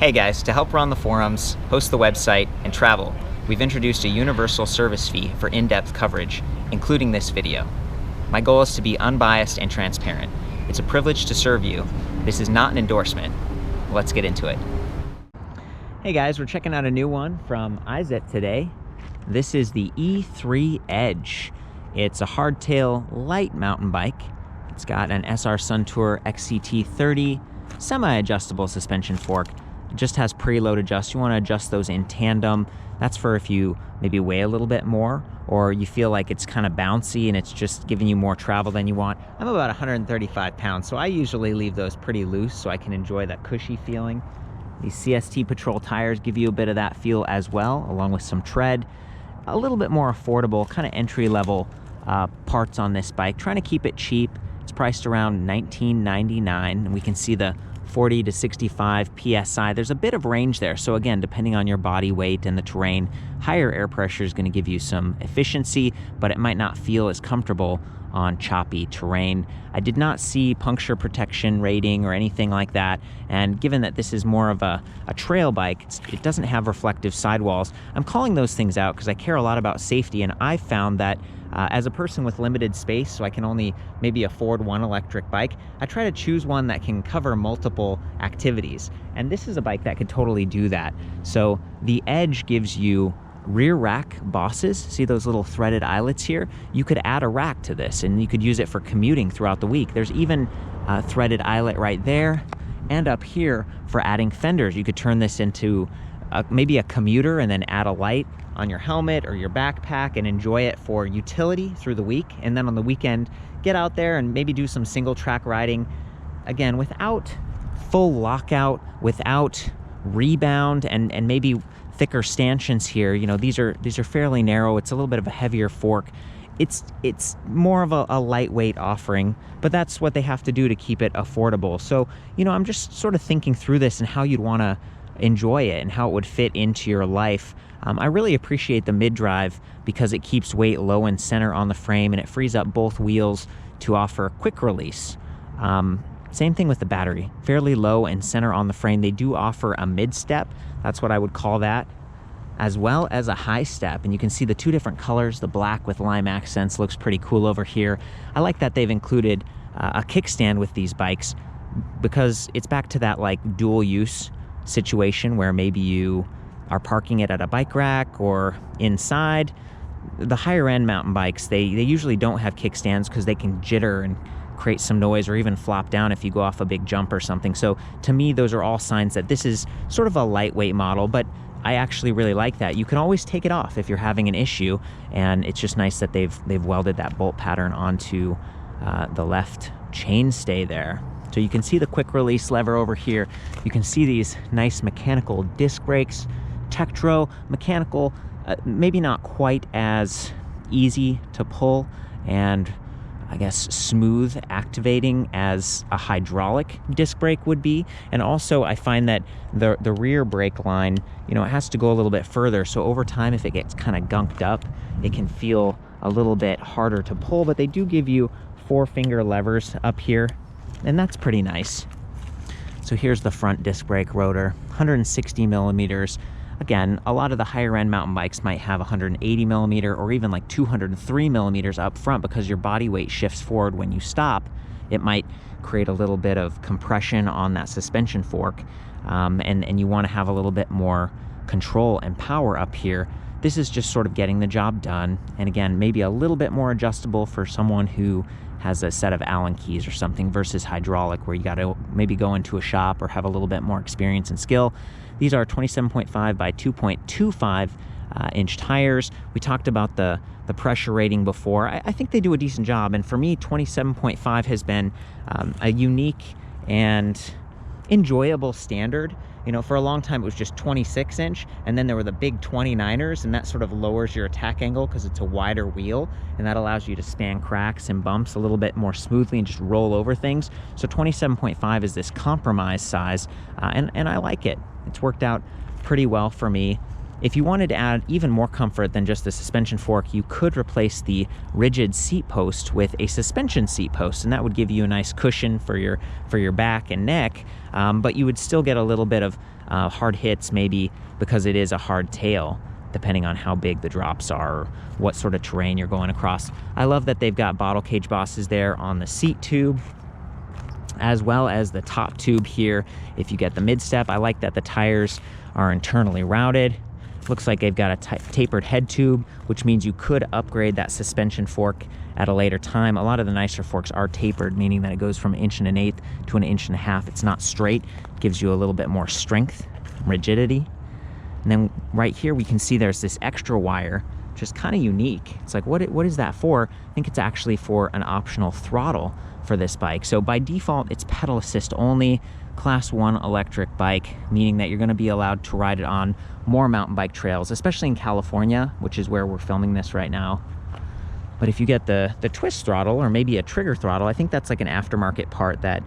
Hey guys, to help run the forums, host the website, and travel, we've introduced a universal service fee for in-depth coverage, including this video. My goal is to be unbiased and transparent. It's a privilege to serve you. This is not an endorsement. Let's get into it. Hey guys, we're checking out a new one from IZIP today. This is the E3 Edge. It's a hardtail light mountain bike. It's got an SR Suntour XCT30 semi-adjustable suspension fork. It just has preload adjust. You want to adjust those in tandem. That's for if you maybe weigh a little bit more or you feel like it's kind of bouncy and it's just giving you more travel than you want. I'm about 135 pounds, so I usually leave those pretty loose so I can enjoy that cushy feeling. These CST Patrol tires give you a bit of that feel as well, along with some tread. A little bit more affordable, kind of entry-level parts on this bike. Trying to keep it cheap. It's priced around $19.99, and we can see the 40 to 65 PSI. There's a bit of range there. So again, depending on your body weight and the terrain, higher air pressure is going to give you some efficiency, but it might not feel as comfortable on choppy terrain. I did not see puncture protection rating or anything like that. And given that this is more of a trail bike, it doesn't have reflective sidewalls. I'm calling those things out because I care a lot about safety, and I found that as a person with limited space, so I can only maybe afford one electric bike, I try to choose one that can cover multiple activities. And this is a bike that could totally do that. So the Edge gives you rear rack bosses. See those little threaded eyelets here? You could add a rack to this and you could use it for commuting throughout the week. There's even a threaded eyelet right there and up here for adding fenders. You could turn this into maybe a commuter and then add a light on your helmet or your backpack and enjoy it for utility through the week. And then on the weekend, get out there and maybe do some single track riding. Again, without full lockout, without rebound, and maybe thicker stanchions here. You know, these are fairly narrow. It's a little bit of a heavier fork. It's more of a lightweight offering, but that's what they have to do to keep it affordable. So, you know, I'm just sort of thinking through this and how you'd want to enjoy it and how it would fit into your life. I really appreciate the mid-drive because it keeps weight low and center on the frame, and it frees up both wheels to offer quick release. Same thing with the battery, fairly low and center on the frame. They do offer a mid-step, that's what I would call that, as well as a high step. And you can see the two different colors, the black with lime accents looks pretty cool over here. I like that they've included a kickstand with these bikes because it's back to that like dual use situation where maybe you are parking it at a bike rack or inside. The higher end mountain bikes, they usually don't have kickstands because they can jitter and create some noise or even flop down if you go off a big jump or something. So to me, those are all signs that this is sort of a lightweight model, but I actually really like that. You can always take it off if you're having an issue, and it's just nice that they've welded that bolt pattern onto the left chainstay there. So you can see the quick release lever over here. You can see these nice mechanical disc brakes, Tektro mechanical, maybe not quite as easy to pull and I guess smooth activating as a hydraulic disc brake would be. And also I find that the rear brake line, you know, it has to go a little bit further. So over time, if it gets kind of gunked up, it can feel a little bit harder to pull, but they do give you 4-finger levers up here, and that's pretty nice. So here's the front disc brake rotor, 160 millimeters. Again, a lot of the higher end mountain bikes might have 180 millimeter or even like 203 millimeters up front because your body weight shifts forward when you stop. It might create a little bit of compression on that suspension fork, and you want to have a little bit more control and power up here. This is just sort of getting the job done. And again, maybe a little bit more adjustable for someone who has a set of Allen keys or something versus hydraulic where you got to maybe go into a shop or have a little bit more experience and skill. These are 27.5 by 2.25 inch tires. We talked about the pressure rating before. I think they do a decent job, and for me 27.5 has been a unique and enjoyable standard. You know, for a long time it was just 26 inch, and then there were the big 29ers, and that sort of lowers your attack angle because it's a wider wheel, and that allows you to span cracks and bumps a little bit more smoothly and just roll over things. So 27.5 is this compromise size, and I like it. It's worked out pretty well for me. If you wanted to add even more comfort than just the suspension fork, you could replace the rigid seat post with a suspension seat post, and that would give you a nice cushion for your back and neck, but you would still get a little bit of hard hits, maybe because it is a hard tail, depending on how big the drops are or what sort of terrain you're going across. I love that they've got bottle cage bosses there on the seat tube, as well as the top tube here if you get the mid-step. I like that the tires are internally routed. Looks like they've got a tapered head tube, which means you could upgrade that suspension fork at a later time. A lot of the nicer forks are tapered, meaning that it goes from 1.1 inches to 1.5 inches. It's not straight. It gives you a little bit more strength, rigidity. And then right here we can see there's this extra wire, which is kind of unique. It's like, what is that for? I think it's actually for an optional throttle for this bike. So by default, it's pedal assist only, Class 1 electric bike, meaning that you're going to be allowed to ride it on more mountain bike trails, especially in California, which is where we're filming this right now. But if you get the twist throttle or maybe a trigger throttle, I think that's like an aftermarket part that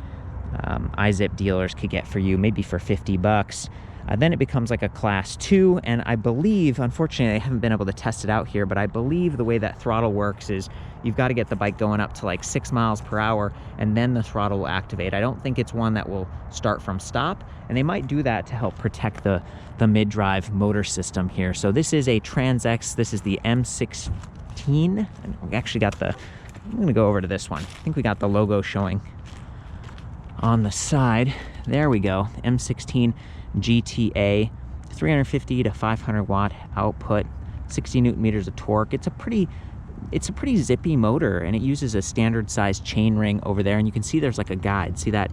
IZIP dealers could get for you, maybe for 50 bucks. Then it becomes like a Class 2, and I believe, unfortunately, I haven't been able to test it out here, but I believe the way that throttle works is you've got to get the bike going up to like 6 miles per hour, and then the throttle will activate. I don't think it's one that will start from stop, and they might do that to help protect the mid-drive motor system here. So this is a Trans-X. This is the M16, and we actually got I'm going to go over to this one. I think we got the logo showing on the side. There we go, M16 GTA, 350 to 500 watt output, 60 newton meters of torque. It's a pretty zippy motor, and it uses a standard size chain ring over there, and you can see there's like a guide. See that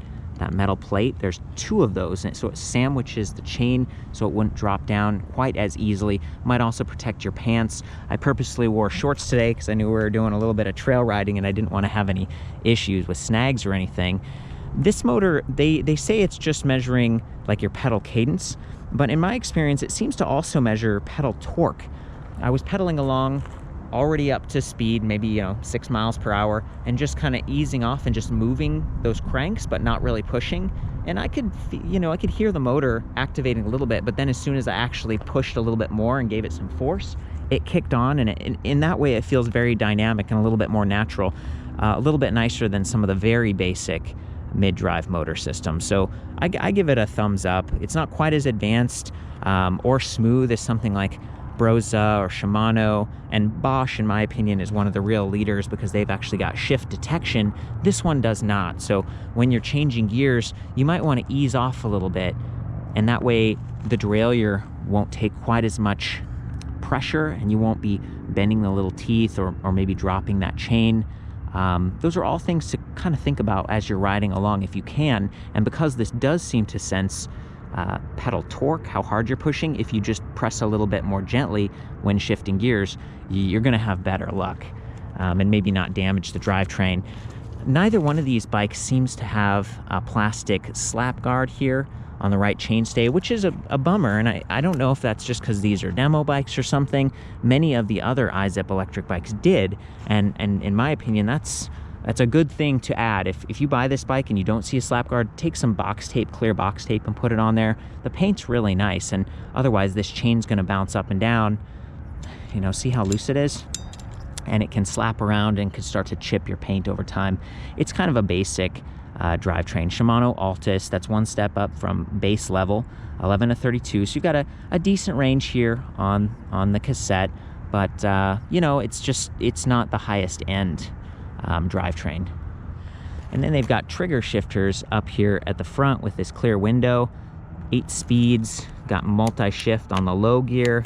metal plate? There's 2 of those, and so it sandwiches the chain so it wouldn't drop down quite as easily. Might also protect your pants. I purposely wore shorts today because I knew we were doing a little bit of trail riding and I didn't want to have any issues with snags or anything. This motor, they say it's just measuring like your pedal cadence, but in my experience, it seems to also measure pedal torque. I was pedaling along already up to speed, maybe 6 miles per hour, and just kind of easing off and just moving those cranks, but not really pushing. And I could, I could hear the motor activating a little bit, but then as soon as I actually pushed a little bit more and gave it some force, it kicked on, and in that way, it feels very dynamic and a little bit more natural, a little bit nicer than some of the very basic mid-drive motor system. So I give it a thumbs up. It's not quite as advanced or smooth as something like Brose or Shimano, and Bosch, in my opinion, is one of the real leaders because they've actually got shift detection. This one does not. So when you're changing gears, you might want to ease off a little bit, and that way the derailleur won't take quite as much pressure and you won't be bending the little teeth or maybe dropping that chain. Those are all things to kind of think about as you're riding along if you can. And because this does seem to sense pedal torque, how hard you're pushing, if you just press a little bit more gently when shifting gears, you're going to have better luck and maybe not damage the drivetrain. Neither one of these bikes seems to have a plastic slap guard here on the right chainstay, which is a bummer, and I don't know if that's just because these are demo bikes or something. Many of the other IZIP electric bikes did, and in my opinion, that's a good thing to add. If you buy this bike and you don't see a slap guard, take some box tape, clear box tape, and put it on there. The paint's really nice, and otherwise this chain's going to bounce up and down. See how loose it is? And it can slap around and can start to chip your paint over time. It's kind of a basic drivetrain. Shimano Altus, that's one step up from base level, 11 to 32. So you've got a decent range here on the cassette, but it's not the highest end drivetrain. And then they've got trigger shifters up here at the front with this clear window, 8 speeds, got multi-shift on the low gear,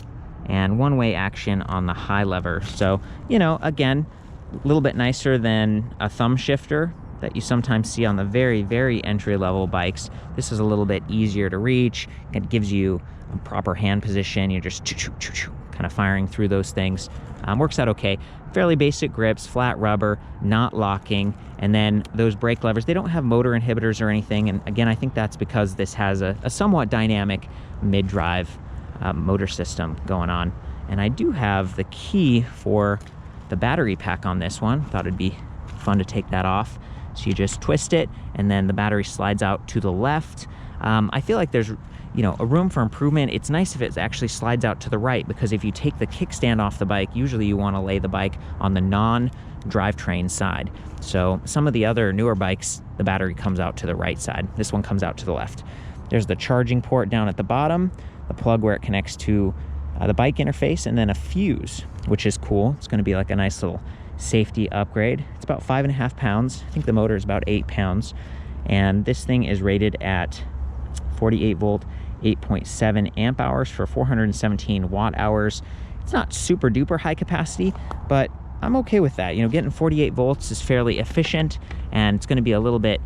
and one-way action on the high lever. So, again, a little bit nicer than a thumb shifter that you sometimes see on the very, very entry-level bikes. This is a little bit easier to reach. It gives you a proper hand position. You're just kind of firing through those things. Works out okay. Fairly basic grips, flat rubber, not locking. And then those brake levers, they don't have motor inhibitors or anything. And again, I think that's because this has a somewhat dynamic mid-drive motor system going on. And I do have the key for the battery pack on this one. Thought it'd be fun to take that off. So you just twist it, and then the battery slides out to the left. I feel like there's, you know, a room for improvement. It's nice if it actually slides out to the right, because if you take the kickstand off the bike, usually you want to lay the bike on the non-drivetrain side. So some of the other newer bikes, the battery comes out to the right side. This one comes out to the left. There's the charging port down at the bottom, the plug where it connects to the bike interface, and then a fuse, which is cool. It's going to be like a nice little safety upgrade. It's about 5.5 pounds. I think the motor is about 8 pounds. And this thing is rated at 48 volt, 8.7 amp hours for 417 watt hours. It's not super duper high capacity, but I'm okay with that. You know, getting 48 volts is fairly efficient, and it's going to be a little bit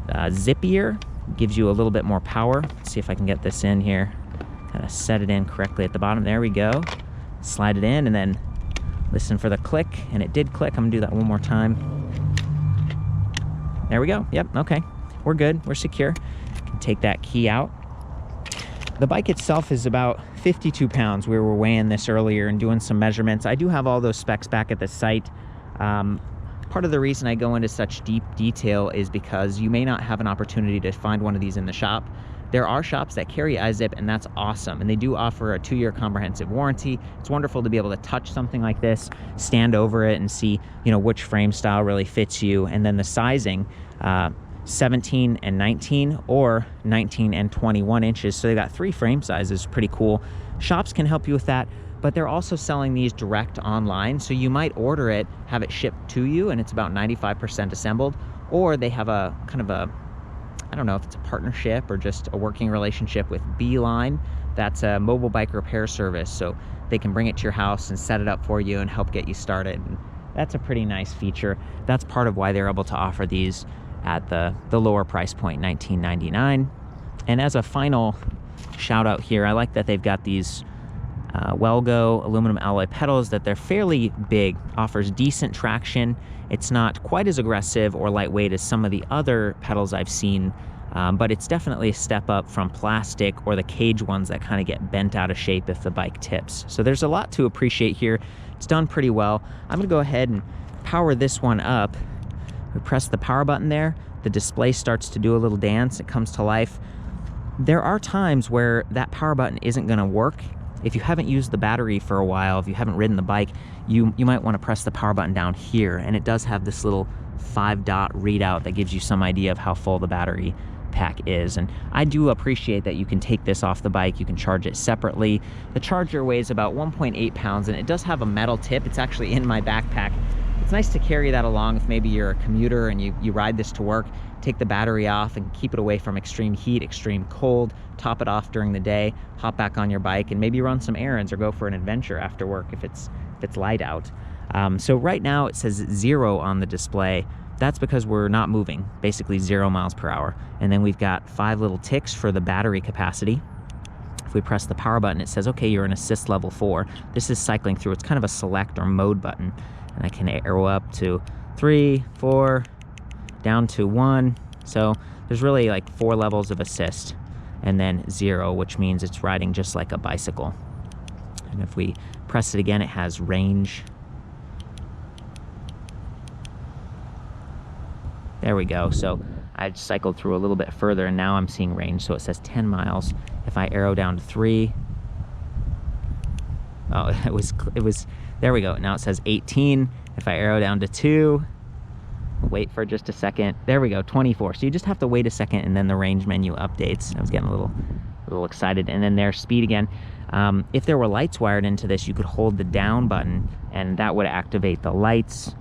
zippier. Gives you a little bit more power. Let's see if I can get this in here. Kind of set it in correctly at the bottom. There we go. Slide it in, and then listen for the click, and it did click. I'm gonna do that one more time. There we go. Yep, okay. We're good, we're secure. Can take that key out. The bike itself is about 52 pounds. We were weighing this earlier and doing some measurements. I do have all those specs back at the site. Part of the reason I go into such deep detail is because you may not have an opportunity to find one of these in the shop. There are shops that carry IZIP, and that's awesome. And they do offer a 2-year comprehensive warranty. It's wonderful to be able to touch something like this, stand over it, and see, you know, which frame style really fits you. And then the sizing, 17 and 19 or 19 and 21 inches. So they got 3 frame sizes, pretty cool. Shops can help you with that, but they're also selling these direct online. So you might order it, have it shipped to you, and it's about 95% assembled, or they have a kind of a, I don't know if it's a partnership or just a working relationship with Beeline. That's a mobile bike repair service. So they can bring it to your house and set it up for you and help get you started. And that's a pretty nice feature. That's part of why they're able to offer these at the lower price point, $19.99. And as a final shout out here, I like that they've got these Wellgo aluminum alloy pedals, that they're fairly big, offers decent traction. It's not quite as aggressive or lightweight as some of the other pedals I've seen, but it's definitely a step up from plastic or the cage ones that kind of get bent out of shape if the bike tips. So there's a lot to appreciate here. It's done pretty well. I'm gonna go ahead and power this one up. We press the power button there. The display starts to do a little dance. It comes to life. There are times where that power button isn't gonna work. If you haven't used the battery for a while, if you haven't ridden the bike, you might want to press the power button down here, and it does have this little 5-dot readout that gives you some idea of how full the battery pack is. And I do appreciate that you can take this off the bike, you can charge it separately. The charger weighs about 1.8 pounds, and it does have a metal tip. It's actually in my backpack. It's nice to carry that along if maybe you're a commuter and you ride this to work. Take the battery off and keep it away from extreme heat, extreme cold, top it off during the day, hop back on your bike, and maybe run some errands or go for an adventure after work if it's light out. So right now it says 0 on the display. That's because we're not moving, basically 0 miles per hour. And then we've got 5 little ticks for the battery capacity. If we press the power button, it says, okay, you're in assist level 4. This is cycling through. It's kind of a select or mode button. And I can arrow up to 3, 4, down to 1. So there's really like 4 levels of assist, and then 0, which means it's riding just like a bicycle. And if we press it again, it has range. There we go. So I cycled through a little bit further, and now I'm seeing range. So it says 10 miles. If I arrow down to 3, oh, it was, there we go. Now it says 18. If I arrow down to 2, wait for just a second. There we go, 24. So you just have to wait a second, and then the range menu updates. I was getting a little excited. And then there's speed again. If there were lights wired into this, you could hold the down button, and that would activate the lights.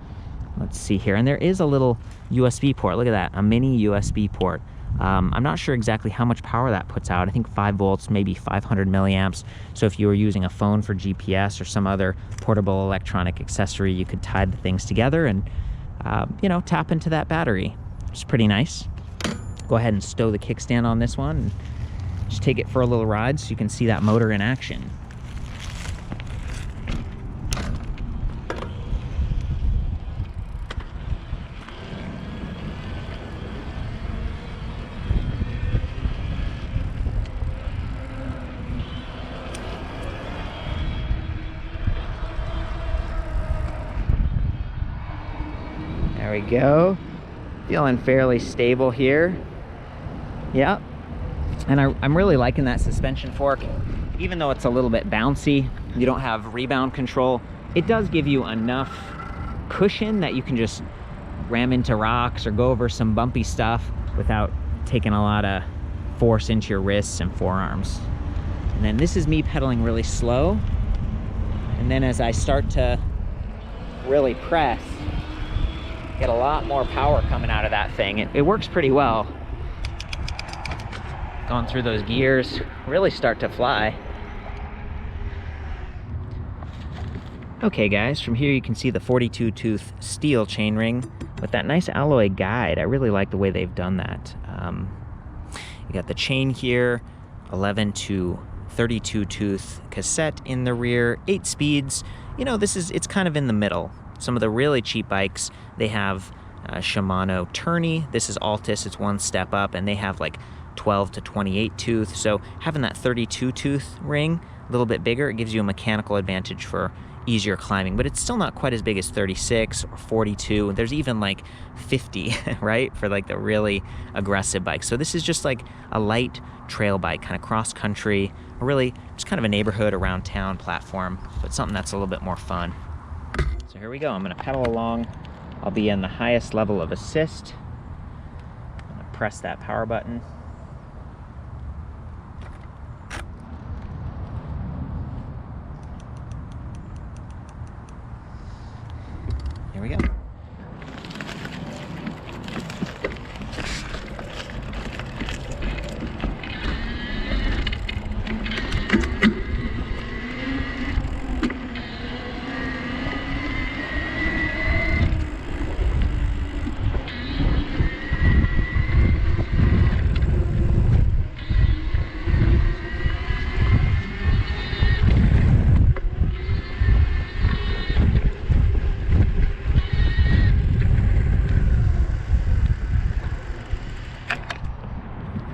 Let's see here. And there is a little USB port. Look at that, a mini USB port. I'm not sure exactly how much power that puts out. I think 5 volts, maybe 500 milliamps. So if you were using a phone for GPS or some other portable electronic accessory, you could tie the things together and you know, tap into that battery. It's pretty nice. Go ahead and stow the kickstand on this one and just take it for a little ride so you can see that motor in action. There we go. Feeling fairly stable here. Yep. And I'm really liking that suspension fork. Even though it's a little bit bouncy, you don't have rebound control, it does give you enough cushion that you can just ram into rocks or go over some bumpy stuff without taking a lot of force into your wrists and forearms. And then this is me pedaling really slow. And then as I start to really press, get a lot more power coming out of that thing. It works pretty well. Gone through those gears, really start to fly. Okay guys, from here you can see the 42 tooth steel chainring with that nice alloy guide. I really like the way they've done that. You got the chain here, 11 to 32 tooth cassette in the rear, 8 speeds. You know, it's kind of in the middle. Some of the really cheap bikes, they have Shimano tourney. This is Altus, it's one step up, and they have like 12 to 28 tooth. So having that 32 tooth ring, a little bit bigger, it gives you a mechanical advantage for easier climbing, but it's still not quite as big as 36 or 42. There's even like 50, right, for like the really aggressive bikes. So this is just like a light trail bike, kind of cross country, or really just kind of a neighborhood around town platform, but something that's a little bit more fun. So here we go. I'm going to pedal along. I'll be in the highest level of assist. I'm going to press that power button. Here we go.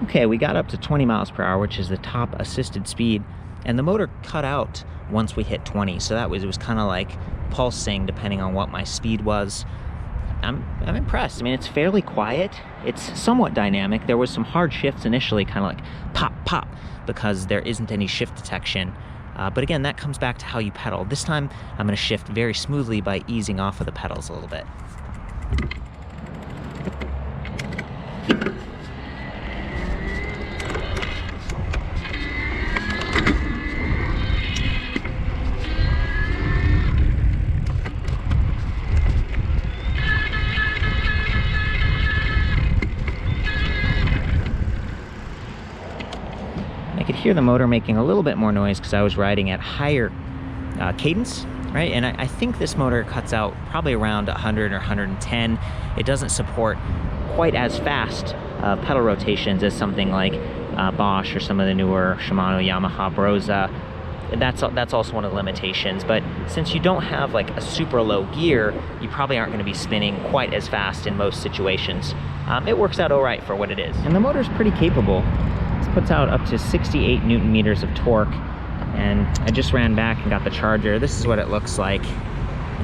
Okay, we got up to 20 miles per hour, which is the top assisted speed, and the motor cut out once we hit 20. So it was kind of like pulsing depending on what my speed was. I'm impressed. I mean, it's fairly quiet. It's somewhat dynamic. There was some hard shifts initially, kind of like pop, pop, because there isn't any shift detection. But again, that comes back to how you pedal. This time, I'm going to shift very smoothly by easing off of the pedals a little bit. I could hear the motor making a little bit more noise because I was riding at higher cadence, right? And I think this motor cuts out probably around 100 or 110. It doesn't support quite as fast pedal rotations as something like Bosch or some of the newer Shimano, Yamaha, Broza. That's also one of the limitations. But since you don't have like a super low gear, you probably aren't going to be spinning quite as fast in most situations. It works out all right for what it is. And the motor's pretty capable. This puts out up to 68 Newton meters of torque. And I just ran back and got the charger. This is what it looks like.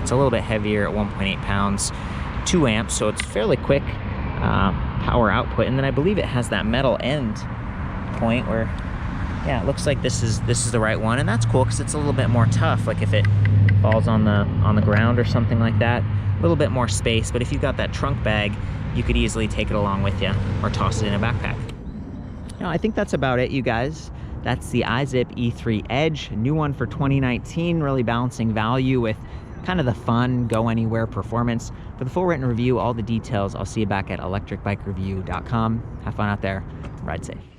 It's a little bit heavier at 1.8 pounds, 2 amps, so it's fairly quick power output. And then I believe it has that metal end point where, yeah, it looks like this is the right one, and that's cool because it's a little bit more tough. Like if it falls on the ground or something like that, a little bit more space. But if you've got that trunk bag, you could easily take it along with you or toss it in a backpack. You know, I think that's about it, you guys. That's the IZIP E3 Edge, a new one for 2019, really balancing value with kind of the fun, go anywhere performance. For the full written review, all the details, I'll see you back at ElectricBikeReview.com. Have fun out there, ride safe.